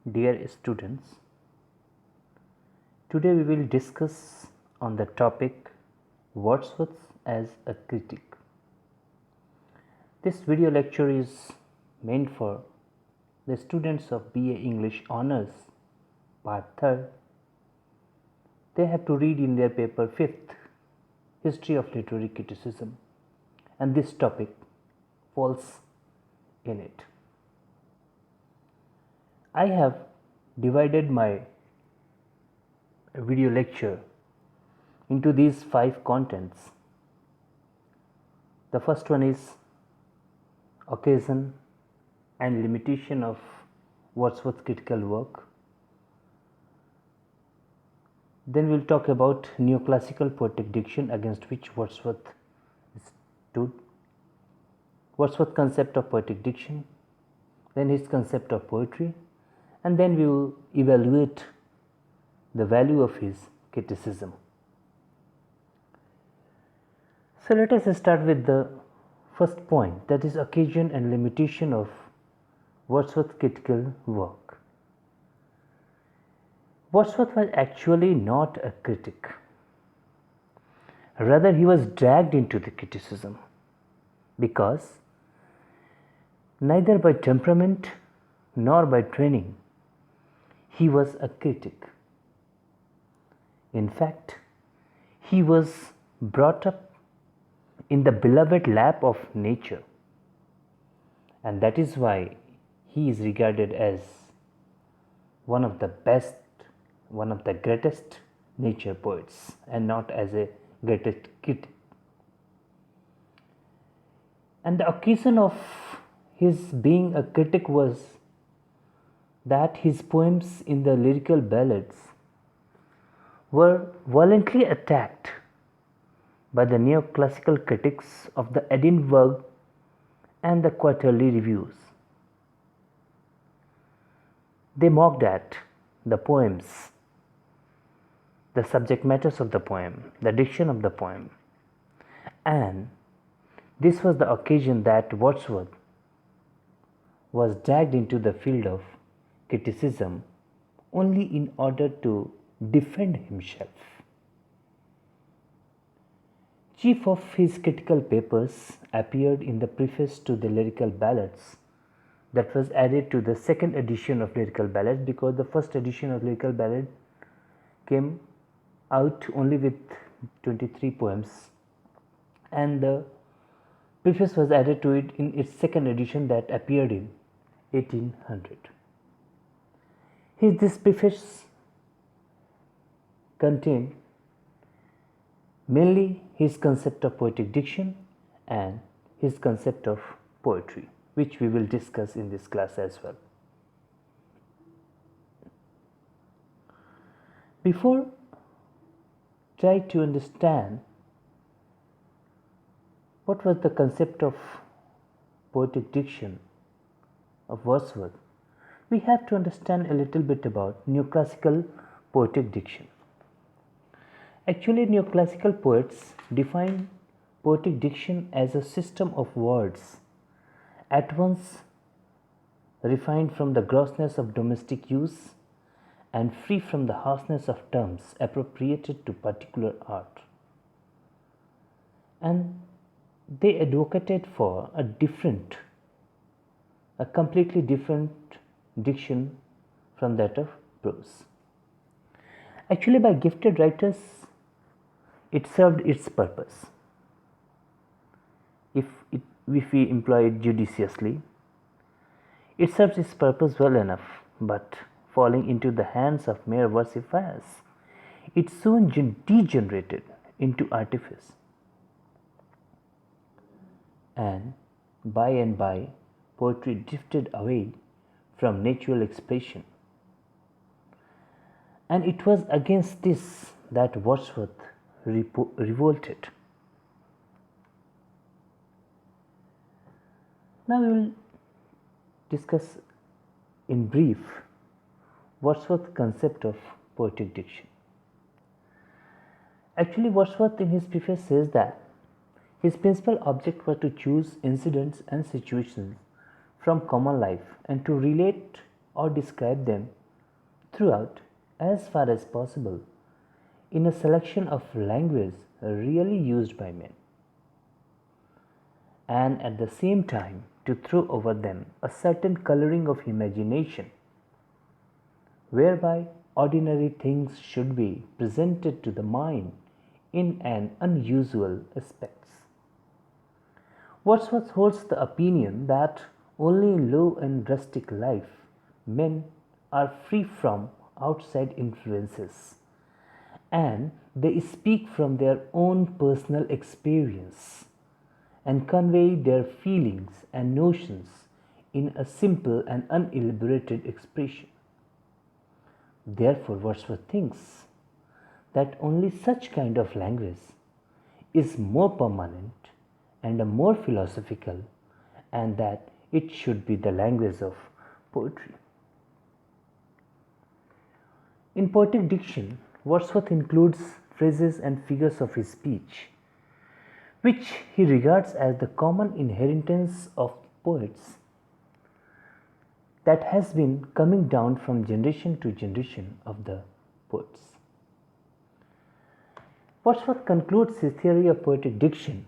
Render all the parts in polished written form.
Dear students, today we will discuss on the topic Wordsworth as a critic. This video lecture is meant for the students of BA English Honours Part 3rd. They have to read in their paper 5th History of Literary Criticism, and this topic falls in it. I have divided my video lecture into these 5 contents. The first one is occasion and limitation of Wordsworth's critical work. Then we will talk about neoclassical poetic diction against which Wordsworth stood, Wordsworth's concept of poetic diction, then his concept of poetry, and then we will evaluate the value of his criticism. So let us start with the first point, that is occasion and limitation of Wordsworth's critical work. Wordsworth was actually not a critic. Rather, he was dragged into the criticism because neither by temperament nor by training he was a critic. In fact, he was brought up in the beloved lap of nature, and that is why he is regarded as one of the best, one of the greatest nature poets, and not as a greatest critic. And the occasion of his being a critic was that his poems in the lyrical ballads were violently attacked by the neoclassical critics of the Edinburgh and the Quarterly Reviews. They mocked at the poems, the subject matters of the poem, the diction of the poem, and this was the occasion that Wordsworth was dragged into the field of criticism only in order to defend himself. Chief of his critical papers appeared in the preface to the Lyrical Ballads that was added to the second edition of Lyrical Ballads, because the first edition of Lyrical Ballad came out only with 23 poems, and the preface was added to it in its second edition that appeared in 1800. This preface contained mainly his concept of poetic diction and his concept of poetry, which we will discuss in this class as well. Before try to understand what was the concept of poetic diction of Wordsworth, we have to understand a little bit about neoclassical poetic diction. Actually, neoclassical poets define poetic diction as a system of words at once refined from the grossness of domestic use and free from the harshness of terms appropriated to particular art. And they advocated for a completely different diction from that of prose. Actually, by gifted writers, it served its purpose. If we employ it judiciously, it serves its purpose well enough, but falling into the hands of mere versifiers, it soon degenerated into artifice. And by, poetry drifted away from natural expression. And it was against this that Wordsworth revolted. Now we will discuss in brief Wordsworth's concept of poetic diction. Actually, Wordsworth in his preface says that his principal object was to choose incidents and situations from common life and to relate or describe them throughout as far as possible in a selection of language really used by men, and at the same time to throw over them a certain coloring of imagination, whereby ordinary things should be presented to the mind in an unusual aspects. Wordsworth holds the opinion that only in low and rustic life men are free from outside influences, and they speak from their own personal experience and convey their feelings and notions in a simple and unelaborated expression. Therefore, Wordsworth thinks that only such kind of language is more permanent and more philosophical, and that it should be the language of poetry. In poetic diction, Wordsworth includes phrases and figures of his speech, which he regards as the common inheritance of poets that has been coming down from generation to generation of the poets. Wordsworth concludes his theory of poetic diction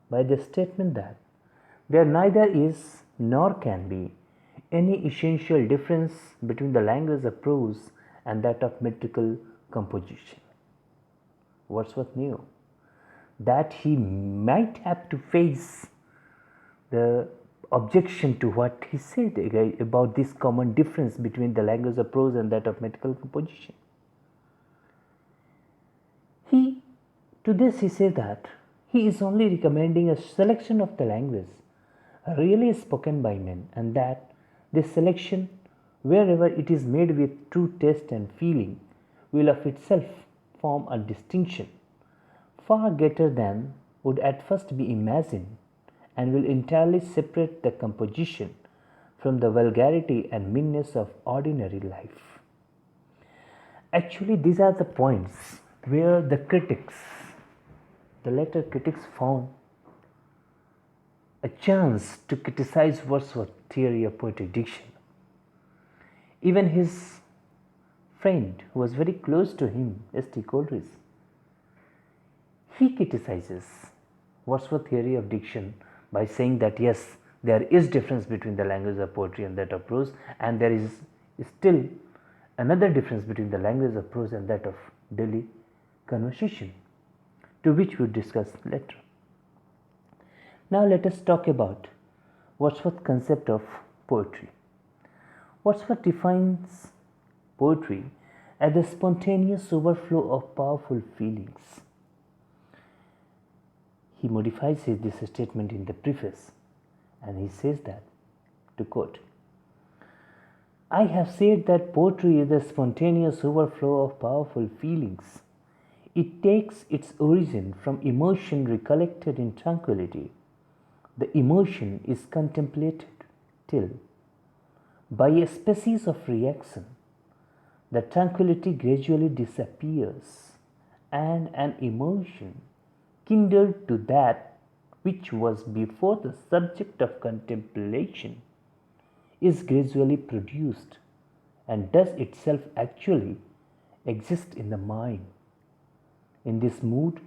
by the statement that there neither is nor can be any essential difference between the language of prose and that of metrical composition. Wordsworth knew that he might have to face the objection to what he said about this common difference between the language of prose and that of metrical composition. To this he says that he is only recommending a selection of the language really spoken by men, and that this selection, wherever it is made with true taste and feeling, will of itself form a distinction far greater than would at first be imagined, and will entirely separate the composition from the vulgarity and meanness of ordinary life. Actually, these are the points where the later critics found a chance to criticize Wordsworth's theory of poetic diction. Even his friend, who was very close to him, S.T. Coleridge, he criticizes Wordsworth's theory of diction by saying that yes, there is difference between the language of poetry and that of prose, and there is still another difference between the language of prose and that of daily conversation, to which we will discuss later. Now let us talk about Wordsworth's concept of poetry. Wordsworth defines poetry as the spontaneous overflow of powerful feelings. He modifies this statement in the preface, and he says that, to quote, "I have said that poetry is the spontaneous overflow of powerful feelings. It takes its origin from emotion recollected in tranquility. The emotion is contemplated till, by a species of reaction, the tranquility gradually disappears, and an emotion kindled to that which was before the subject of contemplation is gradually produced, and does itself actually exist in the mind. In this mood,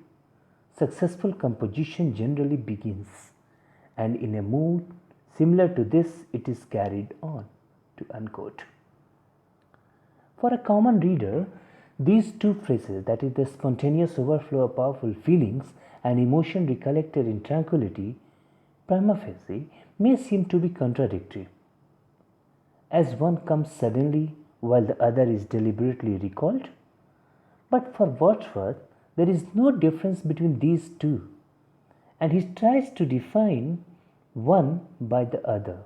successful composition generally begins, and in a mood similar to this it is carried on." To unquote. For a common reader, these two phrases, that is the spontaneous overflow of powerful feelings and emotion recollected in tranquility, prima facie may seem to be contradictory, as one comes suddenly while the other is deliberately recalled. But for Wordsworth, there is no difference between these two, and he tries to define one by the other.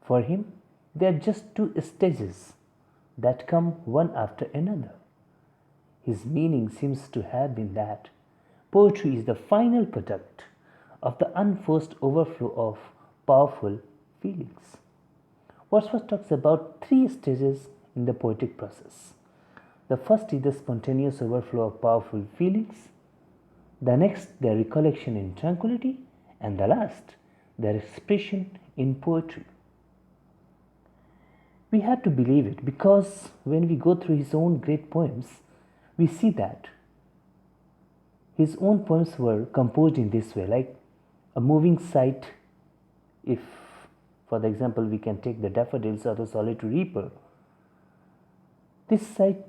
For him, they are just two stages that come one after another. His meaning seems to have been that poetry is the final product of the unforced overflow of powerful feelings. Wordsworth talks about three stages in the poetic process. The first is the spontaneous overflow of powerful feelings, the next their recollection in tranquility, and the last their expression in poetry. We have to believe it because when we go through his own great poems, we see that his own poems were composed in this way, like a moving sight. If, for the example, we can take the daffodils or the solitary reaper, this sight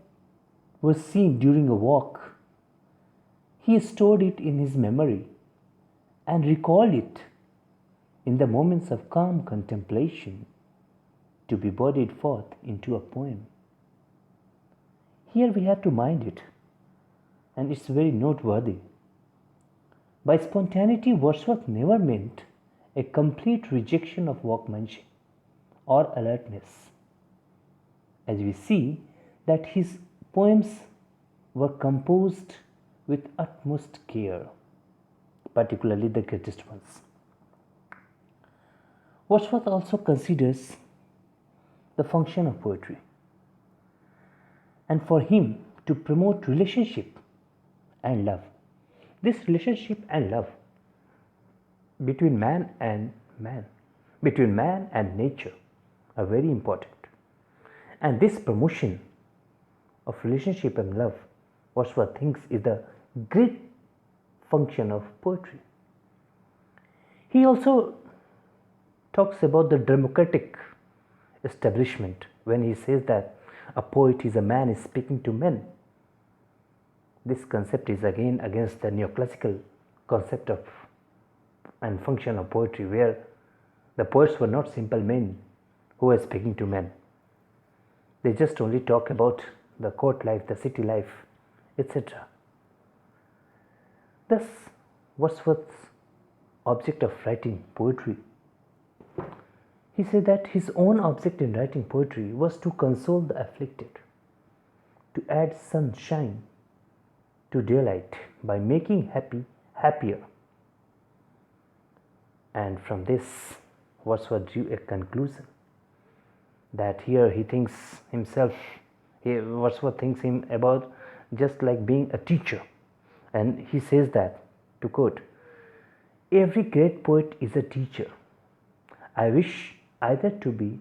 was seen during a walk. He stored it in his memory and recalled it in the moments of calm contemplation to be bodied forth into a poem. Here we have to mind it, and it's very noteworthy. By spontaneity, Wordsworth never meant a complete rejection of workmanship or alertness, as we see that his poems were composed with utmost care, particularly the greatest ones. Wordsworth also considers the function of poetry, and for him to promote relationship and love. This relationship and love between man and man, between man and nature, are very important. And this promotion of relationship and love, Wordsworth thinks, is the great function of poetry. He also talks about the democratic establishment when he says that a poet is a man is speaking to men. This concept is again against the neoclassical concept of and function of poetry, where the poets were not simple men who were speaking to men. They just only talk about the court life, the city life, etc. Thus, Wordsworth's object of writing poetry, he said that his own object in writing poetry was to console the afflicted, to add sunshine to daylight by making happy happier. And from this, Wordsworth drew a conclusion that here he thinks himself, Wordsworth thinks him about just like being a teacher. And he says that, to quote, "Every great poet is a teacher. I wish either to be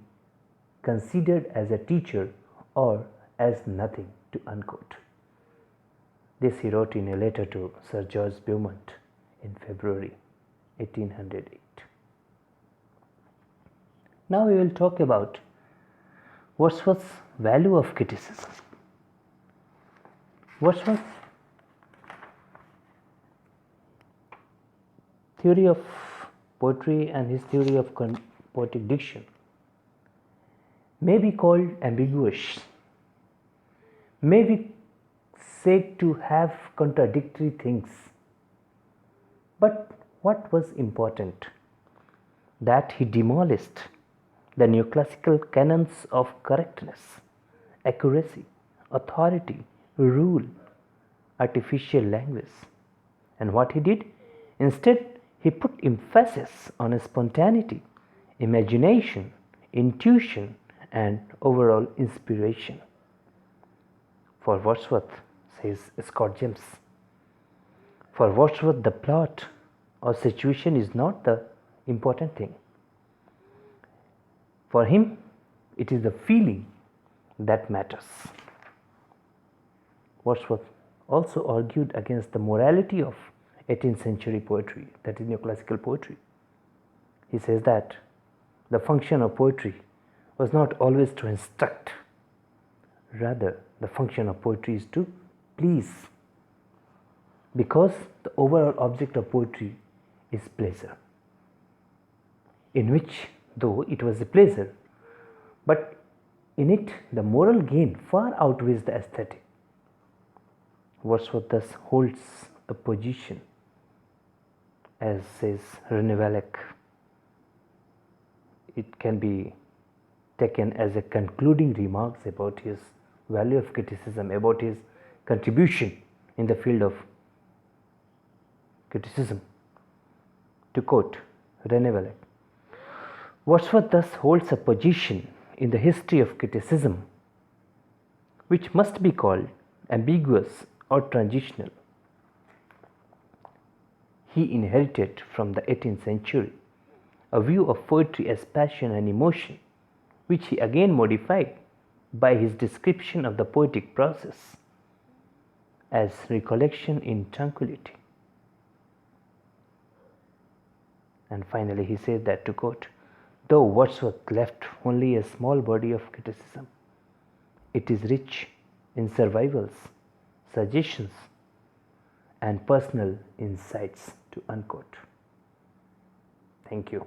considered as a teacher or as nothing," to unquote. This he wrote in a letter to Sir George Beaumont in February 1808. Now we will talk about Wordsworth's value of criticism. Wordsworth's theory of poetry and his theory of poetic diction may be called ambiguous, may be said to have contradictory things. But what was important? That he demolished the neoclassical canons of correctness, accuracy, authority, rule, artificial language. And what he did? Instead, he put emphasis on spontaneity, imagination, intuition, and overall inspiration. For Wordsworth, says Scott James, for Wordsworth, the plot or situation is not the important thing. For him, it is the feeling that matters. Wordsworth also argued against the morality of 18th century poetry, that is neoclassical poetry. He says that the function of poetry was not always to instruct, rather the function of poetry is to please, because the overall object of poetry is pleasure, in which, though it was a pleasure, but in it the moral gain far outweighs the aesthetic. Wordsworth thus holds a position, as says René Valek. It can be taken as a concluding remarks about his value of criticism, about his contribution in the field of criticism. To quote René Valek, Wordsworth thus holds a position in the history of criticism which must be called ambiguous or transitional. He inherited from the 18th century a view of poetry as passion and emotion, which he again modified by his description of the poetic process as recollection in tranquility. And finally he said that, to quote, though Wordsworth left only a small body of criticism, it is rich in survivals, suggestions, and personal insights, to unquote. Thank you.